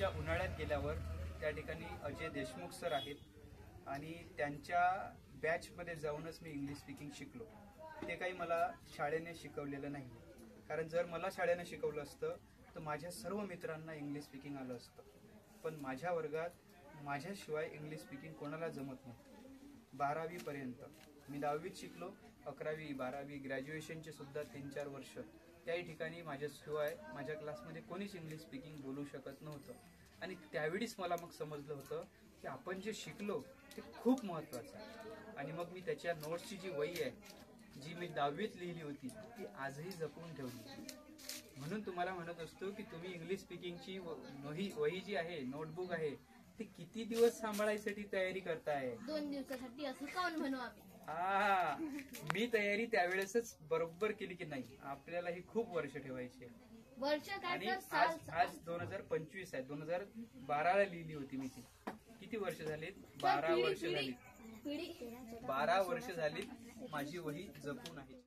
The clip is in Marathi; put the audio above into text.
मागच्या उन्हाळ्यात गेल्यावर त्या ठिकाणी अजय देशमुख सर आहेत आणि त्यांच्या बॅचमध्ये जाऊनच मी इंग्लिश स्पीकिंग शिकलो। ते काही मला शाळेने शिकवलेलं नाही, कारण जर मला शाळेने शिकवलं असतं तर माझ्या सर्व मित्रांना इंग्लिश स्पीकिंग आलं असतं, पण माझ्या वर्गात माझ्याशिवाय इंग्लिश स्पीकिंग कोणाला जमत नव्हतं। 12वी पर्यंत मी 10वीत शिकलो, 11वी 12वी ग्रॅज्युएशनचे सुद्धा 3-4 वर्ष त्याही ठिकाणी माझ्याशिवाय माझ्या क्लासमध्ये कोणीच इंग्लिश स्पीकिंग बोलू शकत नव्हतं। आणि त्यावेळीच मला मग समजलं होतं की आपण जे शिकलो ते खूप महत्त्वाचं आहे। आणि मग मी त्याच्या नोट्सची जी वही आहे, जी मी 10वीत लिहिली होती, ती आजही जपून ठेवली। म्हणून तुम्हाला म्हणत असतो की तुम्ही इंग्लिश स्पीकिंगची वही जी आहे, नोटबुक आहे, ती किती दिवस सांभाळायसाठी तयारी करताय? 2 दिवसासाठी असं काऊन म्हणू आम्ही? मी तयारी त्यावेळेसच बरोबर केली की नाही, आपल्याला ही खूप वर्ष ठेवायची आहे। वर्ष आणि काय आज 2025 आहे, 2012ला लिहिली होती मी ती। किती वर्ष झालीत? 12 वर्ष झाली। 12 वर्ष झाली माझी वही जपून आहे।